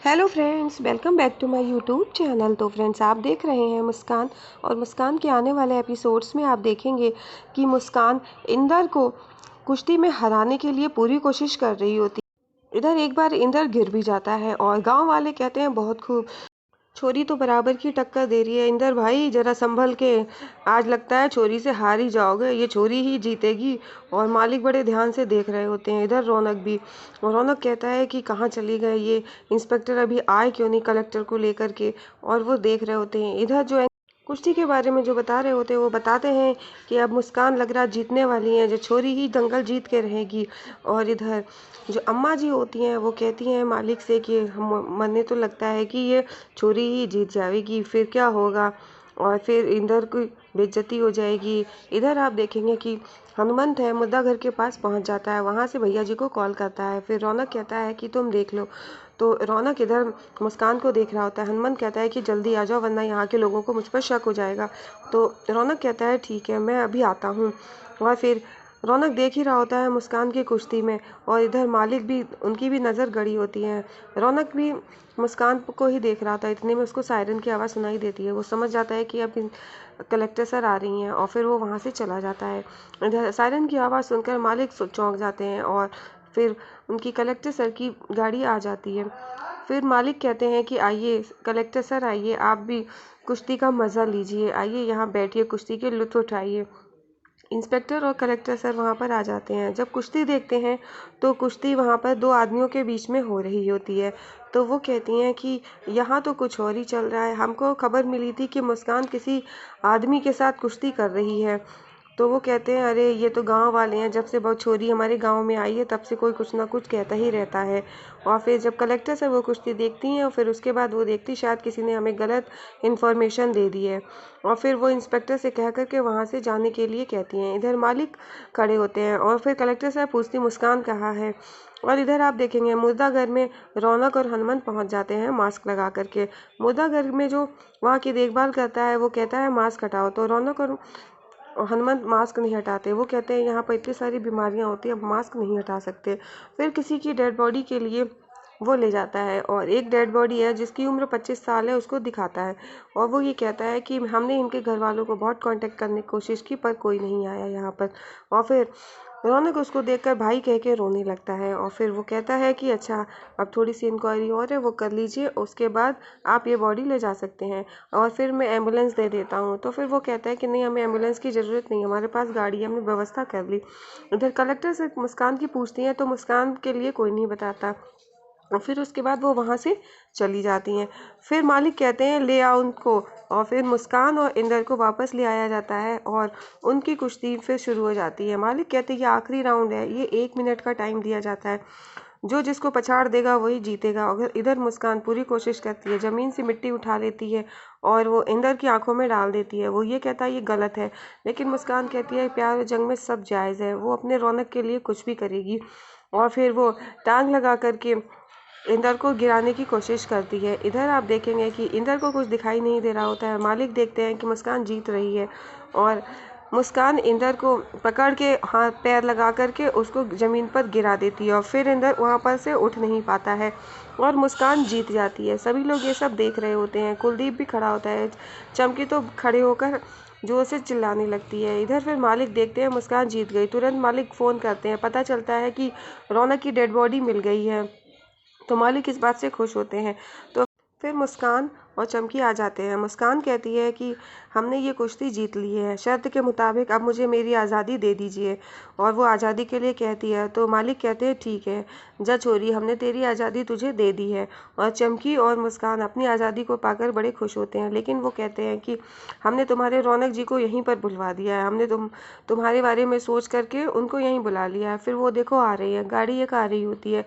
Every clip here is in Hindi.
Hello friends, welcome back to my YouTube channel. तो फ्रेंड्स, आप देख रहे हैं मुस्कान। और मुस्कान के आने वाले एपिसोड्स में आप देखेंगे कि मुस्कान इंदर को कुश्ती में हराने के लिए पूरी कोशिश कर रही होती है। इधर एक बार इंदर गिर भी जाता है और गांव वाले कहते हैं बहुत खूब, छोरी तो बराबर की टक्कर दे रही है। इंदर भाई जरा संभल के, आज लगता है छोरी से हार ही जाओगे, ये छोरी ही जीतेगी। और मालिक बड़े ध्यान से देख रहे होते हैं, इधर रौनक भी। और रौनक कहता है कि कहाँ चली गए ये इंस्पेक्टर, अभी आए क्यों नहीं कलेक्टर को लेकर के। और वो देख रहे होते हैं। इधर जो कुश्ती के बारे में जो बता रहे होते हैं वो बताते हैं कि अब मुस्कान लग रहा जीतने वाली है, जो छोरी ही दंगल जीत के रहेगी। और इधर जो अम्मा जी होती हैं वो कहती हैं मालिक से कि हम मने तो लगता है कि ये छोरी ही जीत जाएगी, फिर क्या होगा और फिर इंदर की बेइज्जती हो जाएगी। इधर आप देखेंगे कि हनुमंत है, मुद्दा घर के पास पहुंच जाता है, वहां से भैया जी को कॉल करता है। फिर रौनक कहता है कि तुम देख लो। तो रौनक इधर मुस्कान को देख रहा होता है। हनुमंत कहता है कि जल्दी आ जाओ वरना यहाँ के लोगों को मुझ पर शक हो जाएगा। तो रौनक कहता है ठीक है, मैं अभी आता हूँ। और फिर रौनक देख ही रहा होता है मुस्कान की कुश्ती में। और इधर मालिक भी, उनकी भी नज़र गड़ी होती है। रौनक भी मुस्कान को ही देख रहा था। इतने में उसको सायरन की आवाज़ सुनाई देती है। वो समझ जाता है कि अब कलेक्टर सर आ रही हैं और फिर वो वहाँ से चला जाता है। इधर सायरन की आवाज़ सुनकर मालिक चौंक जाते हैं और फिर उनकी कलेक्टर सर की गाड़ी आ जाती है। फिर मालिक कहते हैं कि आइए कलेक्टर सर, आइए आप भी कुश्ती का मज़ा लीजिए, आइए यहाँ बैठिए, कुश्ती के लुत्फ़ उठाइए। इंस्पेक्टर और कलेक्टर सर वहाँ पर आ जाते हैं। जब कुश्ती देखते हैं तो कुश्ती वहाँ पर दो आदमियों के बीच में हो रही होती है। तो वो कहती हैं कि यहाँ तो कुछ और ही चल रहा है, हमको खबर मिली थी कि मुस्कान किसी आदमी के साथ कुश्ती कर रही है। तो वो कहते हैं अरे ये तो गांव वाले हैं, जब से बहुत छोरी हमारे गांव में आई है तब से कोई कुछ ना कुछ कहता ही रहता है। और फिर जब कलेक्टर सर वो कुश्ती देखती हैं और फिर उसके बाद वो देखती शायद किसी ने हमें गलत इन्फॉर्मेशन दे दी है। और फिर वो इंस्पेक्टर से कह करके वहाँ से जाने के लिए कहती हैं। इधर मालिक खड़े होते हैं और फिर कलेक्टर साहब पूछती मुस्कान कहाँ है। और इधर आप देखेंगे मुर्दा घर में रौनक और हनुमंत पहुंच जाते हैं मास्क लगा करके। मुर्दा घर में जो वहाँ की देखभाल करता है वो कहता है मास्क हटाओ। तो रौनक और हनुमंत मास्क नहीं हटाते। वो कहते हैं यहाँ पर इतनी सारी बीमारियाँ होती हैं, अब मास्क नहीं हटा सकते। फिर किसी की डेड बॉडी के लिए वो ले जाता है और एक डेड बॉडी है जिसकी उम्र 25 साल है, उसको दिखाता है। और वो ये कहता है कि हमने इनके घर वालों को बहुत कांटेक्ट करने की कोशिश की पर कोई नहीं आया यहाँ पर। और फिर रौनक उसको देखकर भाई कह के रोने लगता है। और फिर वो कहता है कि अच्छा, अब थोड़ी सी इंक्वायरी और है वो कर लीजिए, उसके बाद आप ये बॉडी ले जा सकते हैं और फिर मैं एम्बुलेंस दे देता हूँ। तो फिर वो कहता है कि नहीं, हमें एम्बुलेंस की ज़रूरत नहीं, हमारे पास गाड़ी है, हमने व्यवस्था कर ली। इधर कलेक्टर से मुस्कान की पूछती हैं तो मुस्कान के लिए कोई नहीं बताता। और फिर उसके बाद वो वहाँ से चली जाती हैं। फिर मालिक कहते हैं ले आओ उनको। और फिर मुस्कान और इंदर को वापस ले आया जाता है और उनकी कुश्ती फिर शुरू हो जाती है। मालिक कहते हैं ये आखिरी राउंड है, ये 1 मिनट का टाइम दिया जाता है, जो जिसको पछाड़ देगा वही जीतेगा। अगर इधर मुस्कान पूरी कोशिश करती है, ज़मीन से मिट्टी उठा लेती है और वो इंदर की आंखों में डाल देती है। वो ये कहता है ये गलत है, लेकिन मुस्कान कहती है प्यार और जंग में सब जायज़ है, वो अपने रौनक के लिए कुछ भी करेगी। और फिर वो टांग लगा करके इंदर को गिराने की कोशिश करती है। इधर आप देखेंगे कि इंदर को कुछ दिखाई नहीं दे रहा होता है। मालिक देखते हैं कि मुस्कान जीत रही है और मुस्कान इंदर को पकड़ के हाथ पैर लगा करके उसको ज़मीन पर गिरा देती है और फिर इंदर वहाँ पर से उठ नहीं पाता है और मुस्कान जीत जाती है। सभी लोग ये सब देख रहे होते हैं। कुलदीप भी खड़ा होता है, चमकी तो खड़े होकर जोर से चिल्लाने लगती है। इधर फिर मालिक देखते हैं मुस्कान जीत गई। तुरंत मालिक फ़ोन करते हैं, पता चलता है कि रौनक की डेड बॉडी मिल गई है। तो मालिक इस बात से खुश होते हैं। तो फिर मुस्कान और चमकी आ जाते हैं। मुस्कान कहती है कि हमने ये कुश्ती जीत ली है, शर्त के मुताबिक अब मुझे मेरी आज़ादी दे दीजिए। और वो आज़ादी के लिए कहती है। तो मालिक कहते हैं ठीक है, जा छोरी, हमने तेरी आज़ादी तुझे दे दी है। और चमकी और मुस्कान अपनी आज़ादी को पाकर बड़े खुश होते हैं, लेकिन वो कहते हैं कि हमने तुम्हारे रौनक जी को यहीं पर बुलवा दिया है, हमने तुम्हारे बारे में सोच करके उनको यहीं बुला लिया है। फिर वो देखो आ रही है, गाड़ी एक आ रही होती है।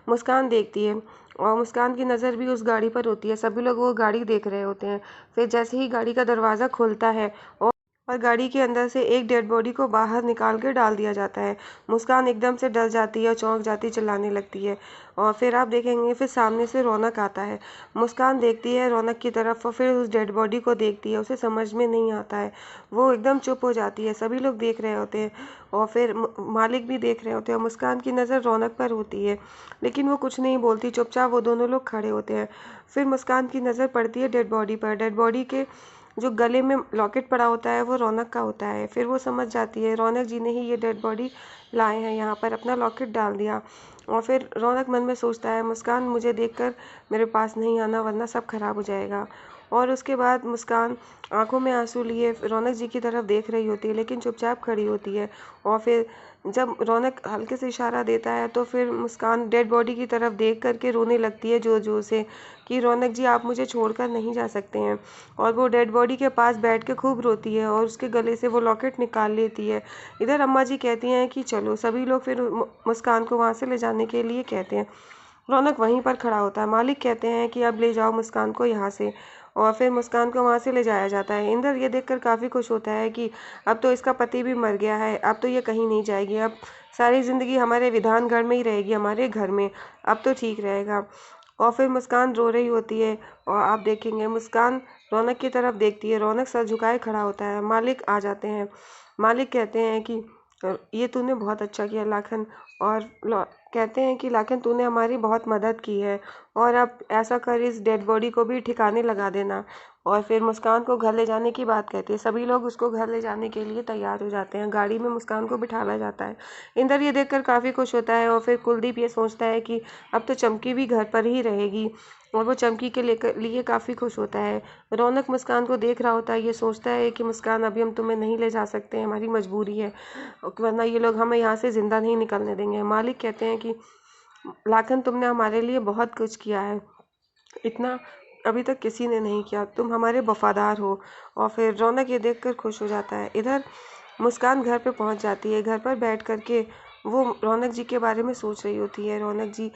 मुस्कान देखती है और मुस्कान की नज़र भी उस गाड़ी पर होती है। सभी लोग वो गाड़ी देख रहे होते हैं। फिर जैसे ही गाड़ी का दरवाज़ा खुलता है और और गाड़ी के अंदर से एक डेड बॉडी को बाहर निकाल कर डाल दिया जाता है। मुस्कान एकदम से डर जाती है, चौंक जाती, चिल्लाने लगती है। और फिर आप देखेंगे फिर सामने से रौनक आता है। मुस्कान देखती है रौनक की तरफ और फिर उस डेड बॉडी को देखती है। उसे समझ में नहीं आता है, वो एकदम चुप हो जाती है। सभी लोग देख रहे होते हैं और फिर मालिक भी देख रहे होते हैं। मुस्कान की नज़र रौनक पर होती है, लेकिन वो कुछ नहीं बोलती, चुपचाप वो दोनों लोग खड़े होते हैं। फिर मुस्कान की नज़र पड़ती है डेड बॉडी पर। डेड बॉडी के जो गले में लॉकेट पड़ा होता है वो रौनक का होता है। फिर वो समझ जाती है रौनक जी ने ही ये डेड बॉडी लाए हैं यहाँ पर, अपना लॉकेट डाल दिया। और फिर रौनक मन में सोचता है मुस्कान मुझे देखकर मेरे पास नहीं आना वरना सब खराब हो जाएगा। और उसके बाद मुस्कान आंखों में आंसू लिए रौनक जी की तरफ देख रही होती है, लेकिन चुपचाप खड़ी होती है। और फिर जब रौनक हल्के से इशारा देता है तो फिर मुस्कान डेड बॉडी की तरफ देख करके रोने लगती है जोर जोर से कि रौनक जी आप मुझे छोड़कर नहीं जा सकते हैं। और वो डेड बॉडी के पास बैठ के खूब रोती है और उसके गले से वो लॉकेट निकाल लेती है। इधर अम्मा जी कहती हैं कि चलो, सभी लोग फिर मुस्कान को वहाँ से ले जाने के लिए कहते हैं। रौनक वहीं पर खड़ा होता है। मालिक कहते हैं कि अब ले जाओ मुस्कान को यहाँ से। और फिर मुस्कान को वहाँ से ले जाया जाता है। इंदर ये देखकर काफ़ी खुश होता है कि अब तो इसका पति भी मर गया है, अब तो ये कहीं नहीं जाएगी, अब सारी ज़िंदगी हमारे विधान घर में ही रहेगी, हमारे घर में, अब तो ठीक रहेगा। और फिर मुस्कान रो रही होती है और आप देखेंगे मुस्कान रौनक की तरफ देखती है। रौनक सर झुकाए खड़ा होता है। मालिक आ जाते हैं। मालिक कहते हैं कि ये तूने बहुत अच्छा किया लाखन। और कहते हैं कि लाखन तूने हमारी बहुत मदद की है और अब ऐसा कर इस डेड बॉडी को भी ठिकाने लगा देना। और फिर मुस्कान को घर ले जाने की बात कहती है। सभी लोग उसको घर ले जाने के लिए तैयार हो जाते हैं। गाड़ी में मुस्कान को बिठाला जाता है। इंदर ये देखकर काफ़ी खुश होता है और फिर कुलदीप ये सोचता है कि अब तो चमकी भी घर पर ही रहेगी और वो चमकी के लिए काफ़ी खुश होता है। रौनक मुस्कान को देख रहा होता है। ये सोचता है कि मुस्कान अभी हम तुम्हें नहीं ले जा सकते, हमारी मजबूरी है, वरना ये लोग हमें यहाँ से ज़िंदा नहीं निकलने देंगे। मालिक कहते हैं कि लाखन तुमने हमारे लिए बहुत कुछ किया है, इतना अभी तक किसी ने नहीं किया, तुम हमारे वफादार हो। और फिर रौनक ये देखकर खुश हो जाता है। इधर मुस्कान घर पे पहुंच जाती है। घर पर बैठ करके वो रौनक जी के बारे में सोच रही होती है। रौनक जी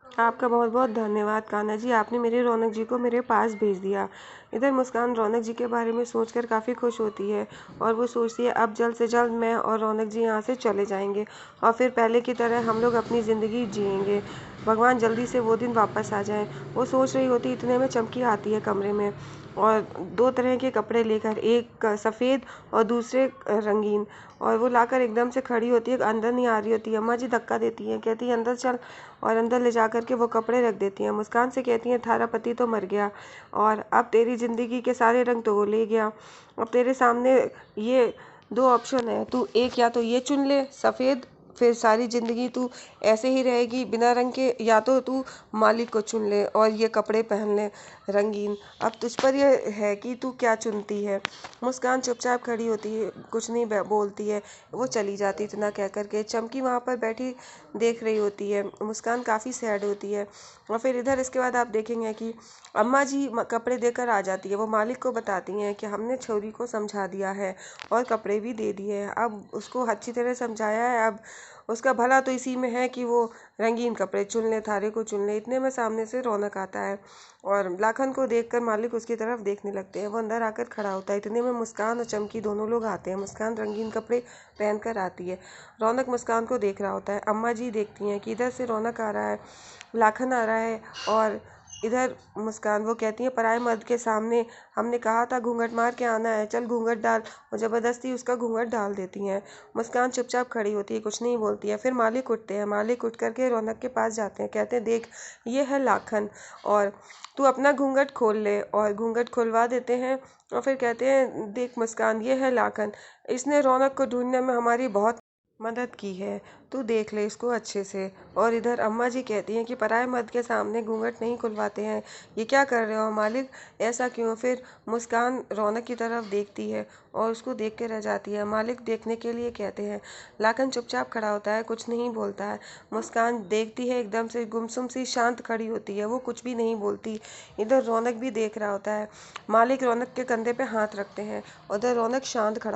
आपका बहुत बहुत धन्यवाद कान्हा जी, आपने मेरे रौनक जी को मेरे पास भेज दिया। इधर मुस्कान रौनक जी के बारे में सोचकर काफ़ी खुश होती है और वो सोचती है अब जल्द से जल्द मैं और रौनक जी यहाँ से चले जाएंगे और फिर पहले की तरह हम लोग अपनी ज़िंदगी जिएंगे। भगवान जल्दी से वो दिन वापस आ जाए। वो सोच रही होती, इतने में चमकी आती है कमरे में और दो तरह के कपड़े लेकर, एक सफ़ेद और दूसरे रंगीन। और वो लाकर एकदम से खड़ी होती है, अंदर नहीं आ रही होती है। अम्मा जी धक्का देती हैं, कहती है अंदर चल, और अंदर ले जा कर के वो कपड़े रख देती हैं। मुस्कान से कहती हैं थारा पति तो मर गया और अब तेरी ज़िंदगी के सारे रंग तो वो ले गया। अब तेरे सामने ये दो ऑप्शन है, तू एक या तो ये चुन ले सफ़ेद, फिर सारी ज़िंदगी तू ऐसे ही रहेगी बिना रंग के, या तो तू मालिक को चुन ले और ये कपड़े पहन ले रंगीन। अब तुझ पर ये है कि तू क्या चुनती है। मुस्कान चुपचाप खड़ी होती है, कुछ नहीं बोलती है, वो चली जाती। इतना कह कर के चमकी वहाँ पर बैठी देख रही होती है। मुस्कान काफ़ी सैड होती है। और फिर इधर इसके बाद आप देखेंगे कि अम्मा जी कपड़े देकर आ जाती है। वो मालिक को बताती हैं कि हमने छोरी को समझा दिया है और कपड़े भी दे दिए हैं, अब उसको अच्छी तरह समझाया है, अब उसका भला तो इसी में है कि वो रंगीन कपड़े चुन ले, थारे को चुन ले। इतने में सामने से रौनक आता है और लाखन को देखकर मालिक उसकी तरफ देखने लगते हैं। वो अंदर आकर खड़ा होता है। इतने में मुस्कान और चमकी दोनों लोग आते हैं। मुस्कान रंगीन कपड़े पहनकर आती है। रौनक मुस्कान को देख रहा होता है। अम्मा जी देखती हैं कि इधर से रौनक आ रहा है, लाखन आ रहा है और इधर मुस्कान। वो कहती हैं पराए मर्द के सामने हमने कहा था घूंघट मार के आना है, चल घूंघट डाल, और ज़बरदस्ती उसका घूंघट डाल देती हैं। मुस्कान चुपचाप खड़ी होती है, कुछ नहीं बोलती है। फिर मालिक उठते हैं। मालिक उठ करके रौनक के पास जाते हैं, कहते हैं देख ये है लाखन और तू अपना घूंघट खोल ले, और घूंघट खुलवा देते हैं। और फिर कहते हैं देख मुस्कान ये है लाखन, इसने रौनक को ढूंढने में हमारी बहुत मदद की है, तू देख ले इसको अच्छे से। और इधर अम्मा जी कहती हैं कि पराए मर्द के सामने घूंघट नहीं खुलवाते हैं, ये क्या कर रहे हो मालिक, ऐसा क्यों। फिर मुस्कान रौनक की तरफ देखती है और उसको देख के रह जाती है। मालिक देखने के लिए कहते हैं। लाखन चुपचाप खड़ा होता है, कुछ नहीं बोलता है। मुस्कान देखती है, एकदम से गुमसुम सी शांत खड़ी होती है, वो कुछ भी नहीं बोलती। इधर रौनक भी देख रहा होता है। मालिक रौनक के कंधे पे हाथ रखते हैं, उधर रौनक शांत खड़ा